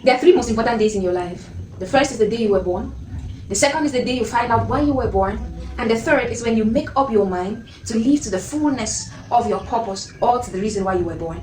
There are three most important days in your life. The first is the day you were born. The second is the day you find out why you were born. And the third is when you make up your mind to live to the fullness of your purpose or to the reason why you were born.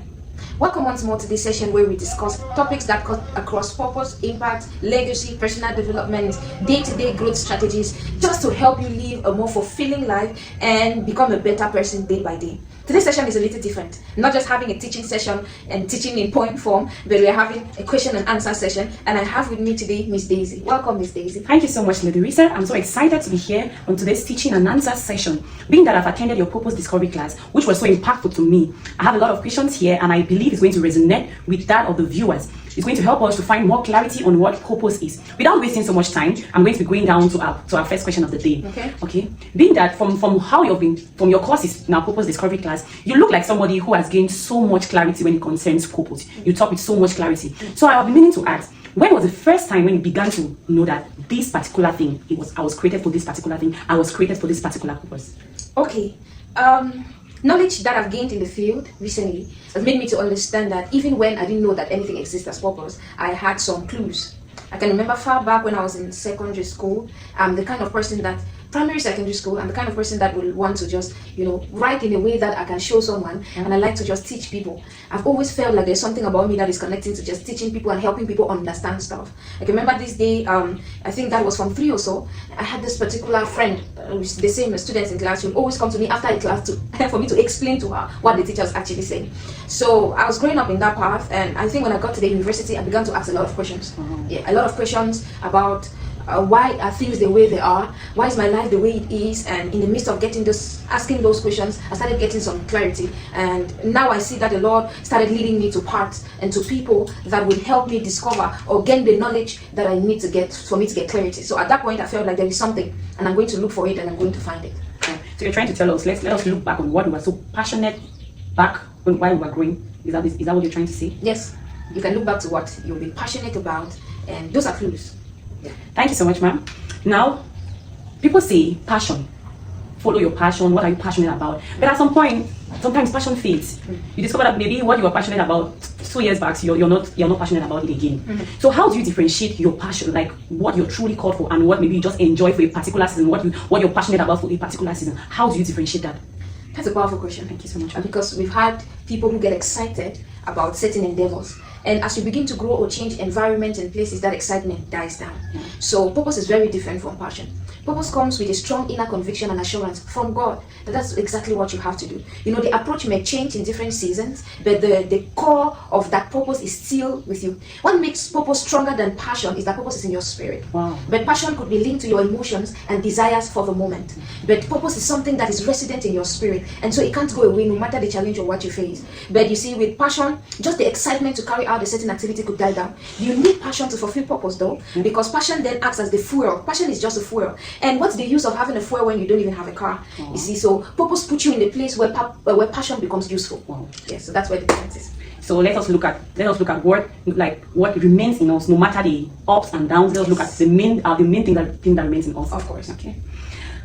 Welcome once more to this session where we discuss topics that cut across purpose, impact, legacy, personal development, day-to-day growth strategies, just to help you live a more fulfilling life and become a better person day by day. Today's session is a little different. Not just having a teaching session and teaching in point form, but we are having a question and answer session. And I have with me today Miss Daisy. Welcome, Miss Daisy. Thank you so much, Lady Risa. I'm so excited to be here on today's teaching and answer session. Being that I've attended your purpose discovery class, which was so impactful to me, I have a lot of questions here, and I believe it's going to resonate with that of the viewers. It's going to help us to find more clarity on what purpose is. Without wasting so much time, I'm going to be going down to our first question of the day. Okay. Being that from how you've been, from your courses in our purpose discovery class, you look like somebody who has gained so much clarity when it concerns purpose. You talk with so much clarity. So I have been meaning to ask, when was the first time when you began to know that this particular thing, I was created for this particular thing, I was created for this particular purpose? Okay. Knowledge that I've gained in the field recently has made me to understand that even when I didn't know that anything exists as purpose, I had some clues. I can remember far back when I was in secondary school, I'm the kind of person that, secondary school, I'm the kind of person that will want to just, write in a way that I can show someone, and I like to just teach people. I've always felt like there's something about me that is connecting to just teaching people and helping people understand stuff. I can remember this day, I think that was from 3 or so, I had this particular friend, the same students in class, would always come to me after a class for me to explain to her what the teacher was actually saying. So I was growing up in that path, and I think when I got to the university, I began to ask a lot of questions. Yeah, a lot of questions about why are things the way they are, why is my life the way it is, and in the midst of asking those questions, I started getting some clarity, and now I see that the Lord started leading me to paths and to people that would help me discover or gain the knowledge that I need to get for me to get clarity. So at that point I felt like there is something, and I'm going to look for it, and I'm going to find it. So you're trying to tell us, let us look back on what we were so passionate back when while we were growing. Is that what you're trying to say? Yes, you can look back to what you'll be passionate about, and those are clues. Yeah. Thank you so much, ma'am. Now, people say passion. Follow your passion. What are you passionate about? But at some point, sometimes passion fades. You discover that maybe what you were passionate about 2 years back, you're not passionate about it again. So how do you differentiate your passion, like what you're truly called for, and what maybe you just enjoy for a particular season, what you're passionate about for a particular season? How do you differentiate that? That's a powerful question. Thank you so much. Because we've had people who get excited about certain endeavors, and as you begin to grow or change environments and places, that excitement dies down. So purpose is very different from passion. Purpose comes with a strong inner conviction and assurance from God that that's exactly what you have to do. The approach may change in different seasons, but the core of that purpose is still with you. What makes purpose stronger than passion is that purpose is in your spirit. Wow. But passion could be linked to your emotions and desires for the moment. But purpose is something that is resident in your spirit, and so it can't go away no matter the challenge or what you face. But you see, with passion, just the excitement to carry out a certain activity could die down. You need passion to fulfill purpose though, because passion then acts as the fuel. Passion is just a fuel. And what's the use of having a fuel when you don't even have a car? You see, so purpose puts you in the place where passion becomes useful. Yeah, so that's where the difference is. So let us look at what remains in us, no matter the ups and downs. Let us look at the main thing that remains in us. Of course.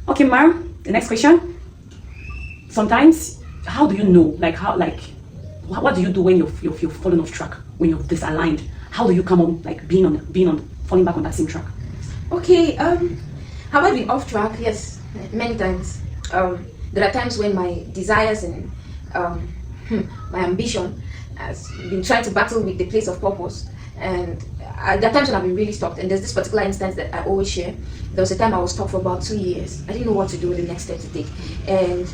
Okay, ma'am. The next question. Sometimes, how do you know? What do you do when you're falling off track? When you're disaligned? How do you come on falling back on that same track? Okay. Have I been off track? Yes, many times. There are times when my desires and my ambition has been trying to battle with the place of purpose, and there are times when I've been really stopped. And there's this particular instance that I always share. There was a time I was stopped for about 2 years. I didn't know what to do with the next step to take, and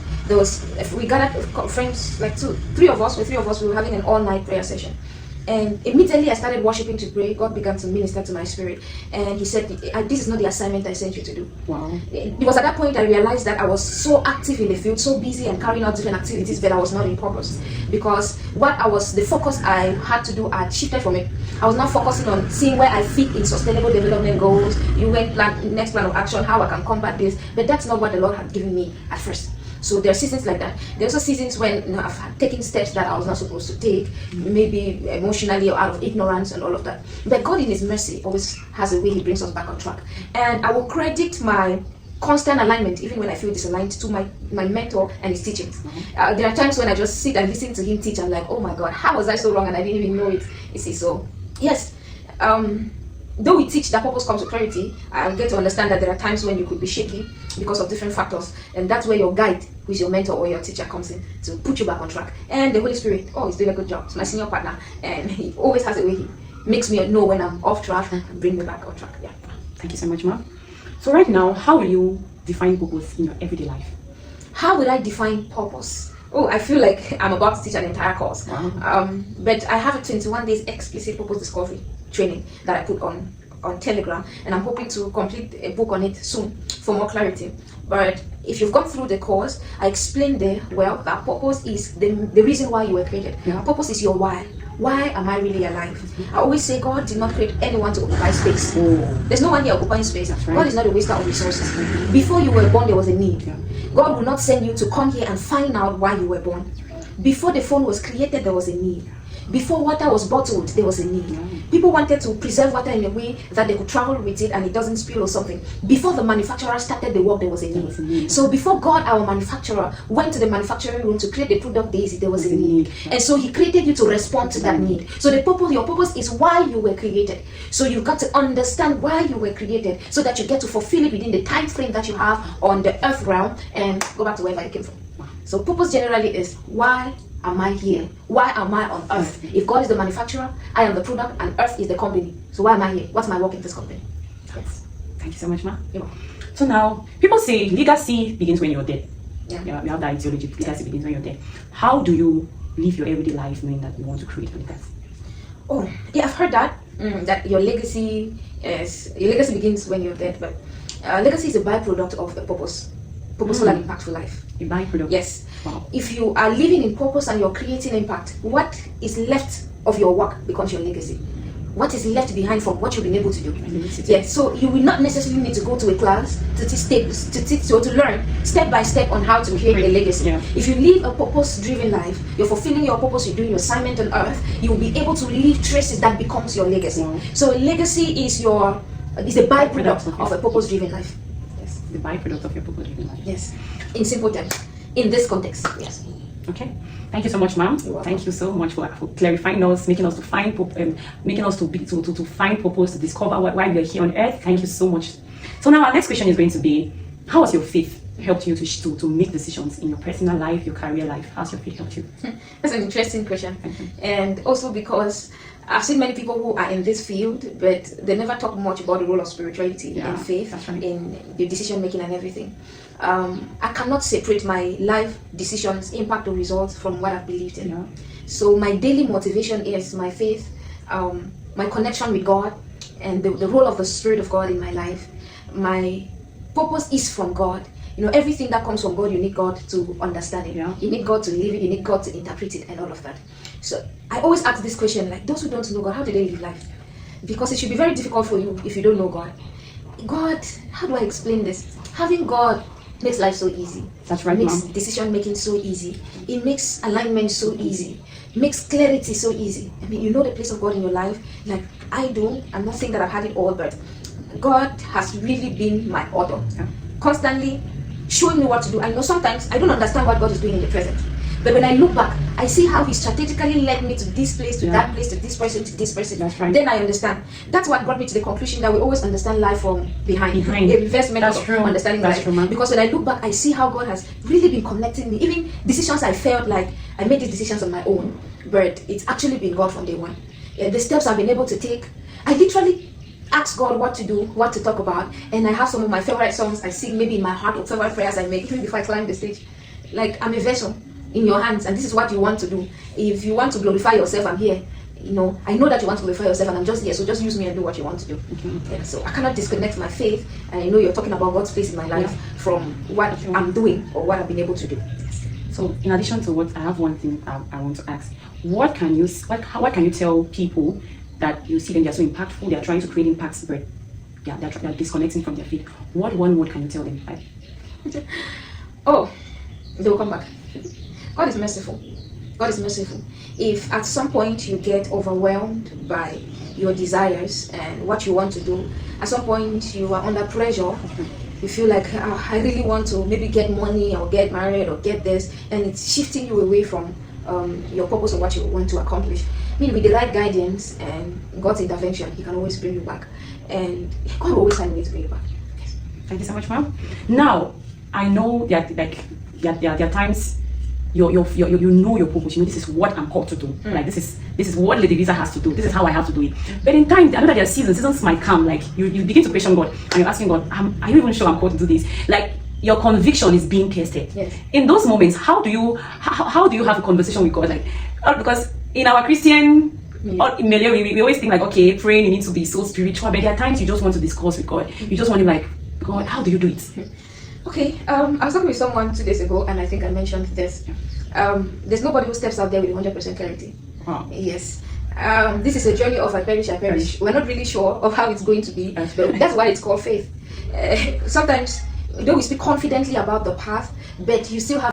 we gathered friends, like three of us. We were having an all-night prayer session. And immediately I started worshiping to pray. God began to minister to my spirit, and he said, this is not the assignment I sent you to do. Wow. It was at that point I realized that I was so active in the field, so busy and carrying out different activities, but I was not in purpose, because the focus I had to do, I had shifted from it. I was not focusing on seeing where I fit in sustainable development goals, next plan of action, how I can combat this, but that's not what the Lord had given me at first. So there are seasons like that. There are also seasons when I've taken steps that I was not supposed to take, maybe emotionally or out of ignorance and all of that. But God in His mercy always has a way He brings us back on track. And I will credit my constant alignment, even when I feel disaligned, to my mentor and his teachings. There are times when I just sit and listen to him teach. I'm like, oh my God, how was I so wrong and I didn't even know it? You see, so yes, Though we teach that purpose comes with clarity, I get to understand that there are times when you could be shaky because of different factors, and that's where your guide, who is your mentor or your teacher, comes in to put you back on track. And the Holy Spirit, oh, he's doing a good job. It's my senior partner, and he always has a way he makes me know when I'm off track and bring me back on track. Yeah. Thank you so much, ma'am. So right now, how will you define purpose in your everyday life? How would I define purpose? Oh, I feel like I'm about to teach an entire course. Wow. But I have a 21 days explicit purpose discovery training that I put on Telegram, and I'm hoping to complete a book on it soon for more clarity. But if you've gone through the course, I explained there well that purpose is the reason why you were created. Yeah. Purpose is your why. Why am I really alive? I always say God did not create anyone to occupy space. Oh. There's no one here occupying space. Right. God is not a waster of resources. Before you were born, there was a need. Yeah. God will not send you to come here and find out why you were born. Before the phone was created, there was a need. Before water was bottled, there was a need. Yeah. People wanted to preserve water in a way that they could travel with it and it doesn't spill or something. Before the manufacturer started the work, there was a need. So before God, our manufacturer, went to the manufacturing room to create the product Daisy, there was a need. And so he created you to respond to that need. So the purpose, your purpose is why you were created. So you've got to understand why you were created so that you get to fulfill it within the time frame that you have on the earth realm and go back to wherever you came from. So purpose generally is why am I here? Why am I on earth? If God is the manufacturer, I am the product, and earth is the company. So why am I here? What's my work in this company? Yes. Thank you so much, ma. You're welcome. So now, people say legacy begins when you're dead. Yeah. We have that ideology. Legacy begins when you're dead. How do you live your everyday life knowing that you want to create a legacy? Oh, yeah, I've heard that. That your legacy begins when you're dead, but legacy is a byproduct of a purposeful and impactful life. A byproduct. Yes. Wow. If you are living in purpose and you're creating impact, what is left of your work becomes your legacy. What is left behind from what you've been able to do. Yes. So you will not necessarily need to go to a class to learn step by step on how to create a legacy. Yeah. If you live a purpose-driven life, you're fulfilling your purpose, you're doing your assignment on earth, you will be able to leave traces that becomes your legacy. Wow. So a legacy is a byproduct of a purpose-driven life. Yes. The byproduct of your purpose-driven life. Yes. In simple terms. In this context, yes. Okay. Thank you so much, ma'am. Thank you so much for clarifying us, making us to find to find purpose, to discover why we are here on earth. Thank you so much. So now our next question is going to be, how has your faith helped you to make decisions in your personal life, your career life? How's your faith helped you? That's an interesting question. And also because I've seen many people who are in this field, but they never talk much about the role of spirituality and faith in the decision making and everything. I cannot separate my life decisions, impact or results from what I've believed in. Yeah. So my daily motivation is my faith, my connection with God, and the role of the Spirit of God in my life. My purpose is from God. You know, everything that comes from God, you need God to understand it. Yeah. You need God to live it. You need God to interpret it and all of that. So I always ask this question, like those who don't know God, how do they live life? Because it should be very difficult for you if you don't know God. God, how do I explain this? Having God makes life so easy. That's right, Makes ma'am. decision making so easy. It makes alignment so easy. Makes clarity so easy. I mean, you know the place of God in your life, like I do. I'm not saying that I've had it all, but God has really been my author. Yeah. Constantly showing me what to do. I know sometimes I don't understand what God is doing in the present. But when I look back, I see how He strategically led me to this place, to that place, to this person, to this person. That's right. Then I understand. That's what brought me to the conclusion that we always understand life from behind. A reverse method of understanding life. True, because when I look back, I see how God has really been connecting me. Even decisions I felt like I made these decisions on my own, but it's actually been God from day one. The steps I've been able to take, I literally ask God what to do, what to talk about, and I have some of my favorite songs I sing maybe in my heart, or favorite prayers I make even before I climb the stage. Like I'm a vessel in your hands, and this is what you want to do. If you want to glorify yourself, I'm here. You know, I know that you want to glorify yourself, and I'm just here, so just use me and do what you want to do. Yeah, so I cannot disconnect my faith, and I know you're talking about God's place in my life from what I'm doing or what I've been able to do. So in addition to what, I have one thing I want to ask. What can you tell people that you see them, they're so impactful, they're trying to create impacts, but they're disconnecting from their faith? What one word can you tell them? Oh, they will come back. God is merciful. God is merciful. If at some point you get overwhelmed by your desires and what you want to do, at some point you are under pressure, you feel like I really want to maybe get money or get married or get this, and it's shifting you away from your purpose or what you want to accomplish. I mean, with the right guidance and God's intervention, He can always bring you back, and God will always find a way to bring you back. Yes. Thank you so much, ma'am. Now, I know that there are times you know your purpose. You know, this is what I'm called to do. Like this is what Lady Risa has to do. This is how I have to do it. But in time, I know that there are seasons might come. Like you begin to question God, and you're asking God, are you even sure I'm called to do this? Like your conviction is being tested. Yes. In those moments, how do you have a conversation with God? Like because in our Christian we always think like, okay, praying, you need to be so spiritual, but there are times you just want to discuss with God. You just want him like, God, how do you do it? Okay, I was talking with someone 2 days ago, and I think I mentioned this. There's nobody who steps out there with 100% clarity. Wow. Yes. This is a journey of I perish. We're not really sure of how it's going to be, but that's why it's called faith. Sometimes, though we speak confidently about the path, but you still have